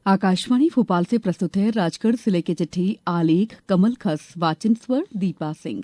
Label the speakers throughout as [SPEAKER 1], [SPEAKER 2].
[SPEAKER 1] आकाशवाणी भोपाल से प्रस्तुत है राजगढ़ जिले की चिट्ठी। आलेख कमल खस, वाचन स्वर दीपा सिंह।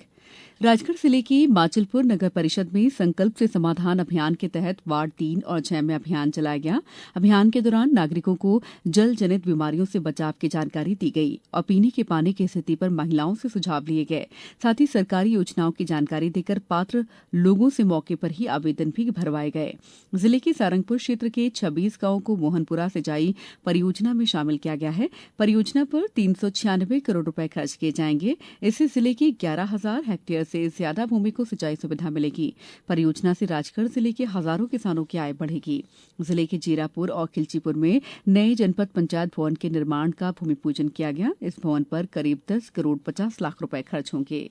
[SPEAKER 1] राजगढ़ जिले की माचलपुर नगर परिषद में संकल्प से समाधान अभियान के तहत वार्ड 3 और 6 में अभियान चलाया गया। अभियान के दौरान नागरिकों को जल जनित बीमारियों से बचाव की जानकारी दी गई और पीने के पानी की स्थिति पर महिलाओं से सुझाव लिए गए। साथ ही सरकारी योजनाओं की जानकारी देकर पात्र लोगों से मौके पर ही आवेदन भी भरवाए गए। जिले के सारंगपुर क्षेत्र के 26 गांवों को मोहनपुरा सिंचाई परियोजना में शामिल किया गया है। परियोजना पर 396 करोड़ रुपए खर्च किए जाएंगे। इससे जिले की 11,000 हेक्टेयर से ज्यादा भूमि को सिंचाई सुविधा मिलेगी। परियोजना से राजगढ़ जिले के हजारों किसानों की आय बढ़ेगी। जिले के जीरापुर और खिलचीपुर में नए जनपद पंचायत भवन के निर्माण का भूमि पूजन किया गया। इस भवन पर करीब 10 करोड़ 50 लाख रुपए खर्च होंगे।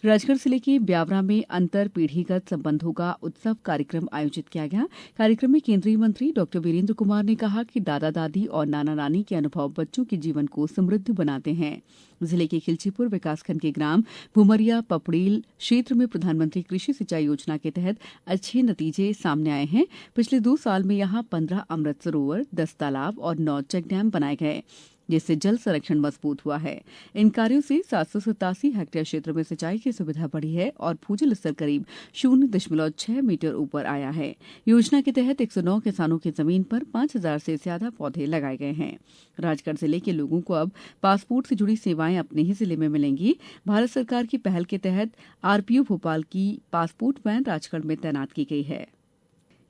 [SPEAKER 1] राजगढ़ जिले के ब्यावरा में अंतर पीढ़ीगत संबंधों का उत्सव कार्यक्रम आयोजित किया गया। कार्यक्रम में केंद्रीय मंत्री डॉ वीरेंद्र कुमार ने कहा कि दादा दादी और नाना नानी के अनुभव बच्चों के जीवन को समृद्ध बनाते हैं। जिले के खिलचीपुर विकासखंड के ग्राम भुमरिया पपड़ील क्षेत्र में प्रधानमंत्री कृषि सिंचाई योजना के तहत अच्छे नतीजे सामने आए हैं। पिछले 2 साल में यहां 15 अमृत सरोवर, 10 तालाब और 9 चेक डैम बनाए गए, जिससे जल संरक्षण मजबूत हुआ है। इन कार्यों से 787 हेक्टेयर क्षेत्र में सिंचाई की सुविधा बढ़ी है और भूजल स्तर करीब 0.6 मीटर ऊपर आया है। योजना के तहत 109 किसानों की जमीन पर 5,000 से ज्यादा पौधे लगाए गए हैं। राजगढ़ जिले के लोगों को अब पासपोर्ट से जुड़ी सेवाएं अपने ही जिले में मिलेंगी। भारत सरकार की पहल के तहत आरपीओ भोपाल की पासपोर्ट वैन राजगढ़ में तैनात की गई है।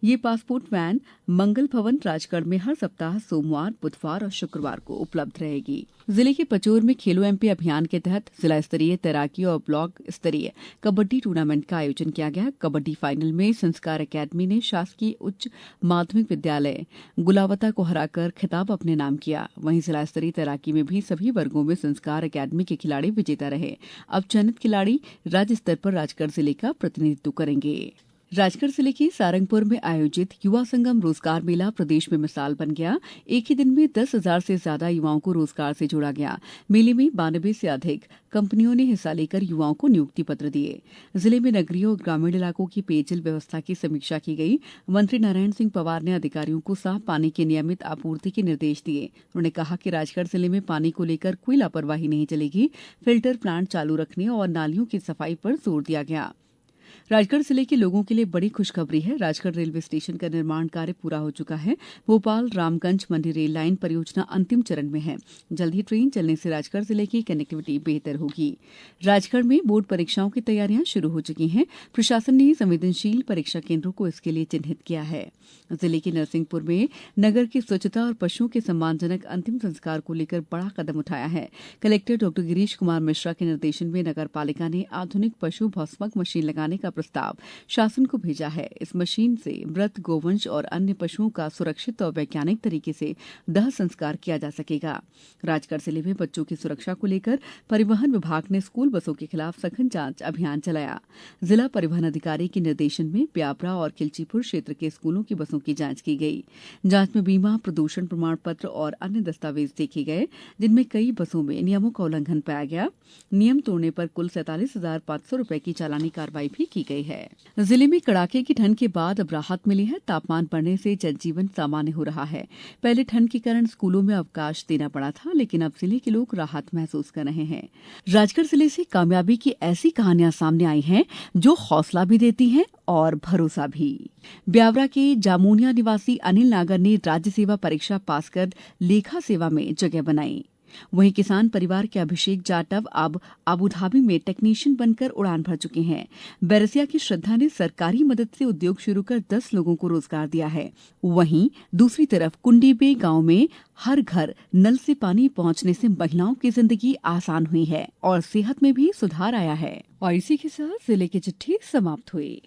[SPEAKER 1] ये पासपोर्ट वैन मंगल भवन राजगढ़ में हर सप्ताह सोमवार, बुधवार और शुक्रवार को उपलब्ध रहेगी। जिले के पचोर में खेलो एमपी अभियान के तहत जिला स्तरीय तैराकी और ब्लॉक स्तरीय कबड्डी टूर्नामेंट का आयोजन किया गया। कबड्डी फाइनल में संस्कार अकेडमी ने शासकीय उच्च माध्यमिक विद्यालय गुलावता को हराकर खिताब अपने नाम किया। वहीं जिला स्तरीय तैराकी में भी सभी वर्गों में संस्कार अकेडमी के खिलाड़ी विजेता रहे। अब चयनित खिलाड़ी राज्य स्तर पर राजगढ़ जिले का प्रतिनिधित्व करेंगे। राजगढ़ जिले के सारंगपुर में आयोजित युवा संगम रोजगार मेला प्रदेश में मिसाल बन गया। एक ही दिन में 10,000 से ज्यादा युवाओं को रोजगार से जोड़ा गया। मेले में 92 से अधिक कंपनियों ने हिस्सा लेकर युवाओं को नियुक्ति पत्र दिए। जिले में नगरीय और ग्रामीण इलाकों की पेयजल व्यवस्था की समीक्षा की गई। मंत्री नारायण सिंह पवार ने अधिकारियों को साफ पानी की नियमित आपूर्ति के निर्देश दिए। उन्होंने कहा कि राजगढ़ जिले में पानी को लेकर कोई लापरवाही नहीं चलेगी। फिल्टर प्लांट चालू रखने और नालियों की सफाई पर जोर दिया गया। राजगढ़ जिले के लोगों के लिए बड़ी खुशखबरी है। राजगढ़ रेलवे स्टेशन का निर्माण कार्य पूरा हो चुका है। भोपाल रामगंज मंडी रेल लाइन परियोजना अंतिम चरण में है। जल्द ही ट्रेन चलने से राजगढ़ जिले की कनेक्टिविटी बेहतर होगी। राजगढ़ में बोर्ड परीक्षाओं की तैयारियां शुरू हो चुकी हैं। प्रशासन ने संवेदनशील परीक्षा केंद्रों को इसके लिए चिन्हित किया है। जिले के नरसिंहपुर में नगर की स्वच्छता और पशुओं के सम्मानजनक अंतिम संस्कार को लेकर बड़ा कदम उठाया है। कलेक्टर डॉ गिरीश कुमार मिश्रा के निर्देशन में नगर पालिका ने आधुनिक पशु भस्मक मशीन लगाने का प्रस्ताव शासन को भेजा है। इस मशीन से मृत गोवंश और अन्य पशुओं का सुरक्षित और वैज्ञानिक तरीके से दाह संस्कार किया जा सकेगा। राजगढ़ जिले में बच्चों की सुरक्षा को लेकर परिवहन विभाग ने स्कूल बसों के खिलाफ सघन जांच अभियान चलाया। जिला परिवहन अधिकारी के निर्देशन में ब्यावरा और खिलचीपुर क्षेत्र के स्कूलों की बसों की जांच की गई। जांच में बीमा, प्रदूषण प्रमाण पत्र और अन्य दस्तावेज देखे गए, जिनमें कई बसों में नियमों का उल्लंघन पाया गया। नियम तोड़ने पर कुल 47,500 रुपए की चालानी कार्रवाई भी की गई है। जिले में कड़ाके की ठंड के बाद अब राहत मिली है। तापमान बढ़ने से जनजीवन सामान्य हो रहा है। पहले ठंड के कारण स्कूलों में अवकाश देना पड़ा था, लेकिन अब जिले के लोग राहत महसूस कर रहे हैं। राजगढ़ जिले से कामयाबी की ऐसी कहानियां सामने आई हैं जो हौसला भी देती हैं और भरोसा भी। ब्यावरा के जामुनिया निवासी अनिल नागर ने राज्य सेवा परीक्षा पास कर लेखा सेवा में जगह बनाई। वहीं किसान परिवार के अभिषेक जाटव अब अबुधाबी में टेक्नीशियन बनकर उड़ान भर चुके हैं। बैरसिया की श्रद्धा ने सरकारी मदद से उद्योग शुरू कर 10 लोगों को रोजगार दिया है। वहीं दूसरी तरफ कुंडीबे गांव में हर घर नल से पानी पहुंचने से महिलाओं की जिंदगी आसान हुई है और सेहत में भी सुधार आया है। और इसी के साथ जिले की चिट्ठी समाप्त हुई।